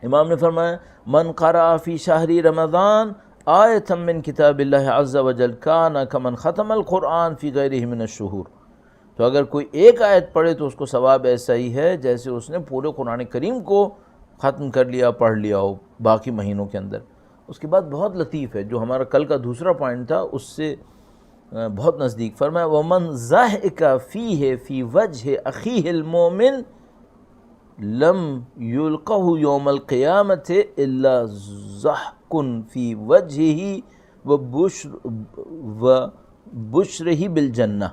امام نے فرمایا من قرأ فی شہر رمضان آیۃ من کتاب اللہ عز وجل کان کمن ختم القرآن فی غیرہ من الشہور، تو اگر کوئی ایک آیت پڑھے تو اس کو ثواب ایسا ہی ہے جیسے اس نے پورے قرآن کریم کو ختم کر لیا، پڑھ لیا ہو باقی مہینوں کے اندر۔ اس کے بعد بہت لطیف ہے، جو ہمارا کل کا دوسرا پوائنٹ تھا اس سے بہت نزدیک، فرمایا وَمَنْ ضَحِكَ فِيهِ فِي وَجْهِ أَخِيهِ الْمُؤْمِنِ لَمْ يُلْقَهُ يَوْمَ الْقِيَامَةِ إِلَّا ضَحْكٌ فِي وَجْهِهِ وَبُشْرِهِ بِالْجَنَّةِ۔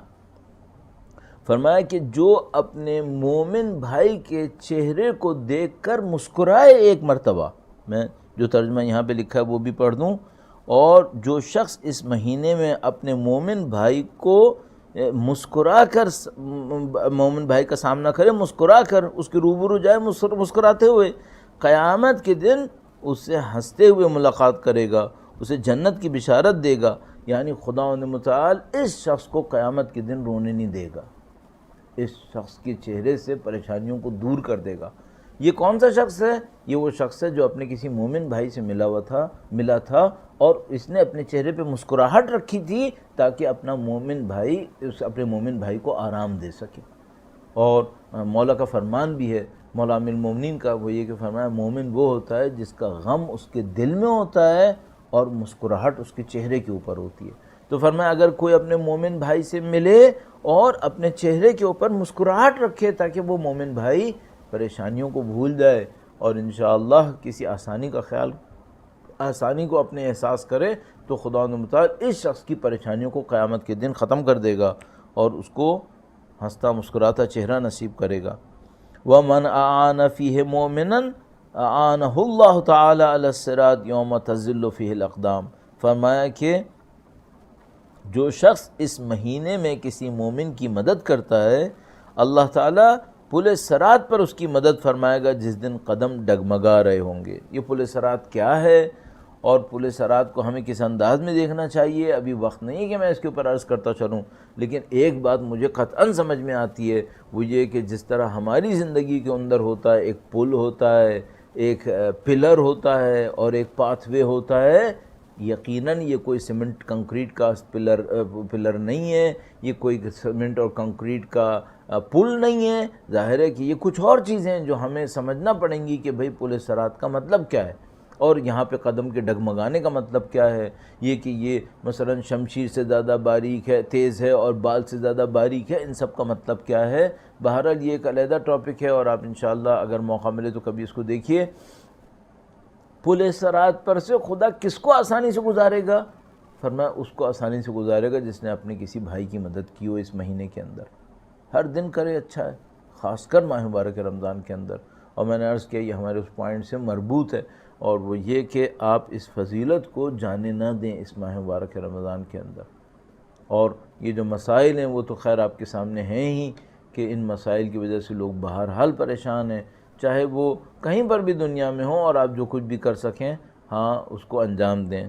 فرمایا کہ جو اپنے مومن بھائی کے چہرے کو دیکھ کر مسکرائے ایک مرتبہ، میں جو ترجمہ یہاں پہ لکھا ہے وہ بھی پڑھ دوں، اور جو شخص اس مہینے میں اپنے مومن بھائی کو مسکرا کر، مومن بھائی کا سامنا کرے، مسکرا کر اس کے روبرو جائے مسکراتے ہوئے، قیامت کے دن اس سے ہنستے ہوئے ملاقات کرے گا، اسے جنت کی بشارت دے گا، یعنی خداوند متعال اس شخص کو قیامت کے دن رونے نہیں دے گا، اس شخص کے چہرے سے پریشانیوں کو دور کر دے گا۔ یہ کون سا شخص ہے؟ یہ وہ شخص ہے جو اپنے کسی مومن بھائی سے ملا تھا اور اس نے اپنے چہرے پہ مسکراہٹ رکھی تھی تاکہ اپنے مومن بھائی کو آرام دے سکے۔ اور مولا کا فرمان بھی ہے، مولا امیر المومنین کا، وہ یہ کہ فرمایا مومن وہ ہوتا ہے جس کا غم اس کے دل میں ہوتا ہے اور مسکراہٹ اس کے چہرے کے اوپر ہوتی ہے۔ تو فرمایا اگر کوئی اپنے مومن بھائی سے ملے اور اپنے چہرے کے اوپر مسکراہٹ رکھے تاکہ وہ مومن بھائی پریشانیوں کو بھول جائے اور انشاءاللہ کسی آسانی کو اپنے احساس کرے، تو خدا متعال اس شخص کی پریشانیوں کو قیامت کے دن ختم کر دے گا اور اس کو ہنستا مسکراتا چہرہ نصیب کرے گا۔ وَمَنْ أَعَانَ فِيهِ مُؤْمِنًا أَعَانَهُ اللَّهُ تَعَالَى عَلَى الصِّرَاطِ يَوْمَ تَزِلُّ فِيهِ الْأَقْدَامُ۔ فرمایا کہ جو شخص اس مہینے میں کسی مومن کی مدد کرتا ہے، اللہ تعالیٰ پل صراط پر اس کی مدد فرمائے گا جس دن قدم ڈگمگا رہے ہوں گے۔ یہ پل صراط کیا ہے اور پل صراط کو ہمیں کس انداز میں دیکھنا چاہیے، ابھی وقت نہیں ہے کہ میں اس کے اوپر عرض کرتا چلوں، لیکن ایک بات مجھے قطعاً سمجھ میں آتی ہے، وہ یہ کہ جس طرح ہماری زندگی کے اندر ہوتا ہے، ایک پل ہوتا ہے، ایک پلر ہوتا ہے اور ایک پاتھ وے ہوتا ہے، یقیناً یہ کوئی سیمنٹ کنکریٹ کا پلر نہیں ہے، یہ کوئی سیمنٹ اور کنکریٹ کا پل نہیں ہے، ظاہر ہے کہ یہ کچھ اور چیزیں ہیں جو ہمیں سمجھنا پڑیں گی کہ بھئی پل صراط کا مطلب کیا ہے، اور یہاں پہ قدم کے ڈگمگانے کا مطلب کیا ہے، یہ کہ یہ مثلا شمشیر سے زیادہ باریک ہے، تیز ہے، اور بال سے زیادہ باریک ہے، ان سب کا مطلب کیا ہے۔ بہرحال یہ ایک علیحدہ ٹاپک ہے اور آپ انشاءاللہ اگر موقع ملے تو کبھی اس کو دیکھیے۔ پل صراط پر سے خدا کس کو آسانی سے گزارے گا؟ فرمایا اس کو آسانی سے گزارے گا جس نے اپنے کسی بھائی کی مدد کی ہو اس مہینے کے اندر۔ ہر دن کرے اچھا ہے، خاص کر ماہ مبارک رمضان کے اندر، اور میں نے عرض کیا یہ ہمارے اس پوائنٹ سے مربوط ہے، اور وہ یہ کہ آپ اس فضیلت کو جانے نہ دیں اس ماہ مبارک رمضان کے اندر۔ اور یہ جو مسائل ہیں وہ تو خیر آپ کے سامنے ہیں ہی کہ ان مسائل کی وجہ سے لوگ بہرحال پریشان ہیں، چاہے وہ کہیں پر بھی دنیا میں ہوں، اور آپ جو کچھ بھی کر سکیں ہاں اس کو انجام دیں۔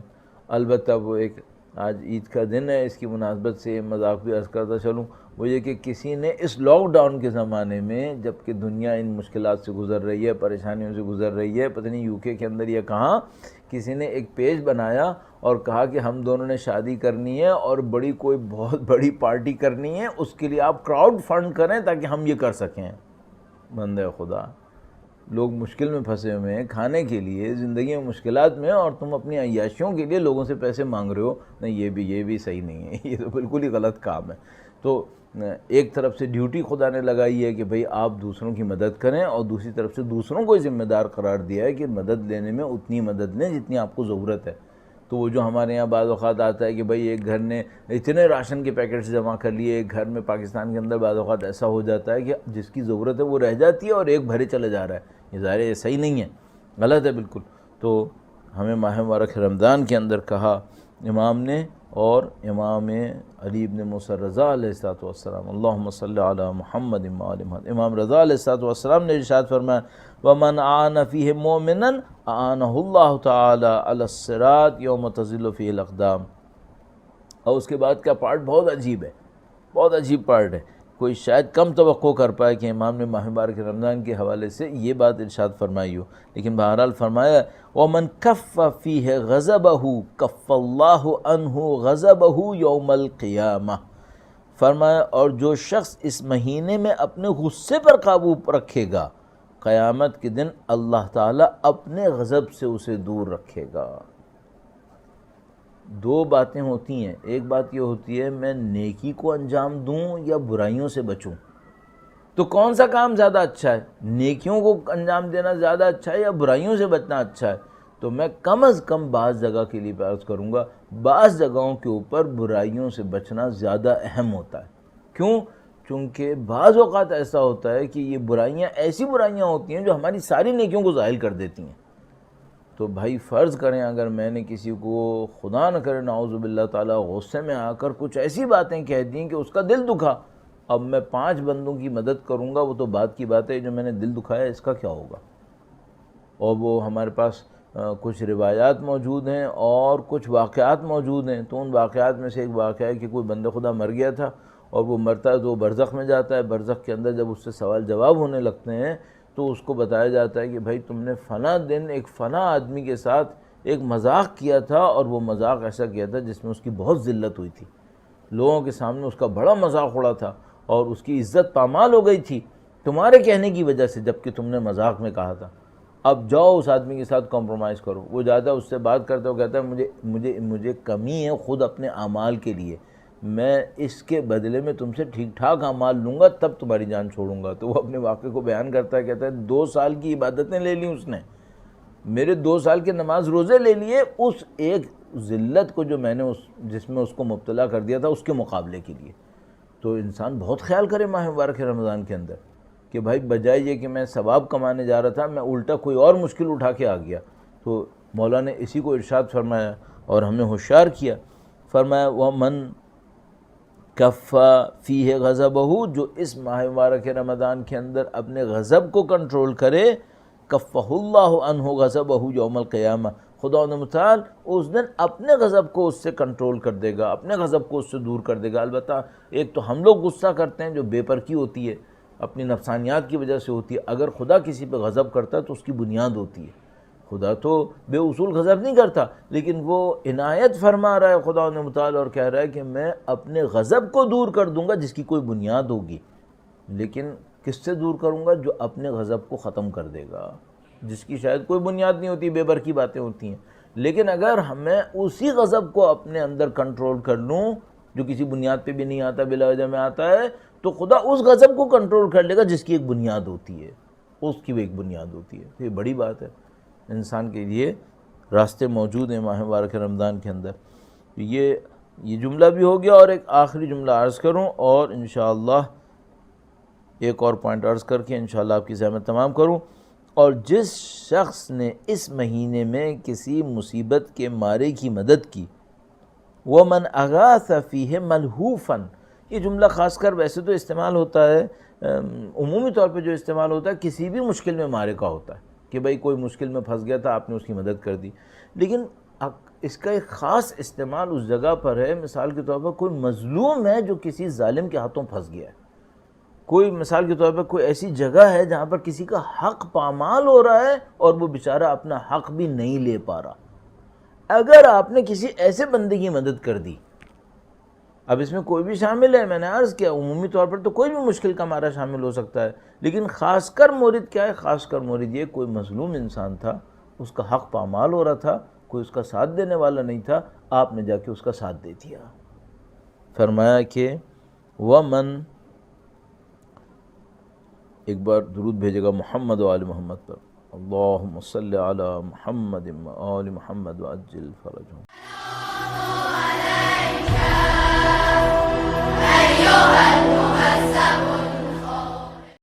البتہ وہ ایک آج عید کا دن ہے، اس کی مناسبت سے مذاق بھی عرض کرتا چلوں، وہ یہ کہ کسی نے اس لاک ڈاؤن کے زمانے میں جب کہ دنیا ان مشکلات سے گزر رہی ہے، پریشانیوں سے گزر رہی ہے، پتہ نہیں یو کے اندر یا کہاں، کسی نے ایک پیج بنایا اور کہا کہ ہم دونوں نے شادی کرنی ہے اور کوئی بہت بڑی پارٹی کرنی ہے، اس کے لیے آپ کراؤڈ فنڈ کریں تاکہ ہم یہ کر سکیں۔ بندے خدا، لوگ مشکل میں پھنسے ہوئے ہیں کھانے کے لیے، زندگی میں مشکلات میں، اور تم اپنی عیاشیوں کے لیے لوگوں سے پیسے مانگ رہے ہو۔ نہیں، یہ بھی صحیح نہیں ہے، یہ تو بالکل ہی غلط کام ہے۔ تو ایک طرف سے ڈیوٹی خدا نے لگائی ہے کہ بھئی آپ دوسروں کی مدد کریں، اور دوسری طرف سے دوسروں کو ذمہ دار قرار دیا ہے کہ مدد لینے میں اتنی مدد لیں جتنی آپ کو ضرورت ہے۔ تو وہ جو ہمارے یہاں بعض اوقات آتا ہے کہ بھئی ایک گھر نے اتنے راشن کے پیکٹس جمع کر لیے، ایک گھر میں پاکستان کے اندر بعض اوقات ایسا ہو جاتا ہے کہ جس کی ضرورت ہے وہ رہ جاتی ہے اور ایک بھرے چلے جا رہا ہے، یہ ظاہر ہے یہ صحیح نہیں ہے، غلط ہے بالکل۔ تو ہمیں ماہ مبارک رمضان کے اندر کہا امام نے، اور امام علی ابن موسیٰ رضا علیہ السلام، اللہم صلی علی محمد وآل محمد، امام رضا علیہ السلام نے ارشاد فرمایا وَمَنْ أَعَانَ فِيهِ مُؤْمِنًا أَعَانَهُ اللَّهُ تَعَالَى عَلَى الصِّرَاطِ يَوْمَ تَزِلُّ فِيهِ الْأَقْدَامُ۔ اور اس کے بعد کا پارٹ بہت عجیب ہے، بہت عجیب پارٹ ہے کوئی شاید کم توقع کر پائے کہ امام نے ماہ مبارک رمضان کے حوالے سے یہ بات ارشاد فرمائی ہو، لیکن بہرحال فرمایا وَمَنْ كَفَّ فِيهِ غَضَبَهُ كَفَّ اللَّهُ عَنْهُ غَضَبَهُ يَوْمَ الْقِيَامَةِ، فرمایا اور جو شخص اس مہینے میں اپنے غصے پر قابو رکھے گا، قیامت کے دن اللہ تعالیٰ اپنے غضب سے اسے دور رکھے گا۔ دو باتیں ہوتی ہیں، ایک بات یہ ہوتی ہے میں نیکی کو انجام دوں یا برائیوں سے بچوں، تو کون سا کام زیادہ اچھا ہے؟ نیکیوں کو انجام دینا زیادہ اچھا ہے یا برائیوں سے بچنا اچھا ہے؟ تو میں کم از کم بعض جگہ کے لیے عرض کروں گا بعض جگہوں کے اوپر برائیوں سے بچنا زیادہ اہم ہوتا ہے۔ کیوں؟ چونکہ بعض اوقات ایسا ہوتا ہے کہ یہ برائیاں ایسی برائیاں ہوتی ہیں جو ہماری ساری نیکیوں کو زائل کر دیتی ہیں۔ تو بھائی فرض کریں اگر میں نے کسی کو خدا نہ کرے نعوذ باللہ تعالیٰ غصے میں آ کر کچھ ایسی باتیں کہہ دیں کہ اس کا دل دکھا، اب میں 5 بندوں کی مدد کروں گا، وہ تو بات کی بات ہے، جو میں نے دل دکھایا اس کا کیا ہوگا؟ اور وہ ہمارے پاس کچھ روایات موجود ہیں اور کچھ واقعات موجود ہیں، تو ان واقعات میں سے ایک واقعہ ہے کہ کوئی بندہ خدا مر گیا تھا اور وہ مرتا ہے تو وہ برزخ میں جاتا ہے، برزخ کے اندر جب اس سے سوال جواب ہونے لگتے ہیں تو اس کو بتایا جاتا ہے کہ بھائی تم نے فلاں دن ایک فلاں آدمی کے ساتھ ایک مذاق کیا تھا، اور وہ مذاق ایسا کیا تھا جس میں اس کی بہت ذلت ہوئی تھی، لوگوں کے سامنے اس کا بڑا مذاق اڑا تھا اور اس کی عزت پامال ہو گئی تھی تمہارے کہنے کی وجہ سے، جب کہ تم نے مذاق میں کہا تھا۔ اب جاؤ اس آدمی کے ساتھ کمپرومائز کرو۔ وہ جاتا ہے اس سے بات کرتا ہے، وہ کہتا ہے مجھے کمی ہے خود اپنے اعمال کے لیے، میں اس کے بدلے میں تم سے ٹھیک ٹھاک اعمال لوں گا تب تمہاری جان چھوڑوں گا۔ تو وہ اپنے واقعے کو بیان کرتا ہے، کہتا ہے 2 سال کی عبادتیں لے لیں اس نے، میرے 2 سال کے نماز روزے لے لیے، اس ایک ذلت کو جو میں نے جس میں اس کو مبتلا کر دیا تھا اس کے مقابلے کے لیے۔ تو انسان بہت خیال کرے ماہ مبارک رمضان کے اندر کہ بھائی بجائے یہ کہ میں ثواب کمانے جا رہا تھا، میں الٹا کوئی اور مشکل اٹھا کے آ گیا۔ تو مولا نے اسی کو ارشاد فرمایا اور ہمیں ہوشیار کیا، فرمایا وَمَن کَفَّ فِيهِ غَضَبَهُ، جو اس ماہ مبارک رمضان کے اندر اپنے غضب کو کنٹرول کرے، کَفَّهُ اللَّهُ عَنْهُ غَضَبَهُ يَوْمَ الْقِيَامَةِ، خدا متعال اس دن اپنے غضب کو اس سے کنٹرول کر دے گا، اپنے غضب کو اس سے دور کر دے گا۔ البتہ ایک تو ہم لوگ غصہ کرتے ہیں جو بے پرکی ہوتی ہے، اپنی نفسانیات کی وجہ سے ہوتی ہے، اگر خدا کسی پہ غضب کرتا ہے تو اس کی بنیاد ہوتی ہے۔ خدا تو بے اصول غضب نہیں کرتا، لیکن وہ عنایت فرما رہا ہے خدا نے متعال اور کہہ رہا ہے کہ میں اپنے غضب کو دور کر دوں گا جس کی کوئی بنیاد ہوگی، لیکن کس سے دور کروں گا؟ جو اپنے غضب کو ختم کر دے گا، جس کی شاید کوئی بنیاد نہیں ہوتی، بے برکی باتیں ہوتی ہیں۔ لیکن اگر میں اسی غضب کو اپنے اندر کنٹرول کر لوں جو کسی بنیاد پہ بھی نہیں آتا، بلا وجہ میں آتا ہے، تو خدا اس غضب کو کنٹرول کر لے گا جس کی ایک بنیاد ہوتی ہے، اس کی بھی ایک بنیاد ہوتی ہے۔ یہ بڑی بات ہے، انسان کے لیے راستے موجود ہیں ماہ مبارک رمضان کے اندر۔ یہ جملہ بھی ہو گیا، اور ایک آخری جملہ عرض کروں اور انشاءاللہ ایک اور پوائنٹ عرض کر کے انشاءاللہ آپ کی زحمت تمام کروں۔ اور جس شخص نے اس مہینے میں کسی مصیبت کے مارے کی مدد کی، وَمَنْ أَغَاثَ فِيهِ مَلْهُوفًا، یہ جملہ خاص کر ویسے تو استعمال ہوتا ہے، عمومی طور پہ جو استعمال ہوتا ہے کسی بھی مشکل میں مارے کا ہوتا ہے کہ بھئی کوئی مشکل میں پھنس گیا تھا، آپ نے اس کی مدد کر دی، لیکن اس کا ایک خاص استعمال اس جگہ پر ہے، مثال کے طور پر کوئی مظلوم ہے جو کسی ظالم کے ہاتھوں پھنس گیا ہے، کوئی مثال کے طور پر کوئی ایسی جگہ ہے جہاں پر کسی کا حق پامال ہو رہا ہے اور وہ بیچارہ اپنا حق بھی نہیں لے پا رہا، اگر آپ نے کسی ایسے بندے کی مدد کر دی، اب اس میں کوئی بھی شامل ہے، میں نے عرض کیا عمومی طور پر تو کوئی بھی مشکل کا مارا شامل ہو سکتا ہے، لیکن خاص کر مورد کیا ہے؟ خاص کر مورد یہ کوئی مظلوم انسان تھا، اس کا حق پامال ہو رہا تھا، کوئی اس کا ساتھ دینے والا نہیں تھا، آپ نے جا کے اس کا ساتھ دے دیا۔ فرمایا کہ وَمَن، ایک بار درود بھیجے گا محمد و آل محمد پر، اللہم صلی علی محمد و آل محمد وعجل فرجہم۔ أيها المهذب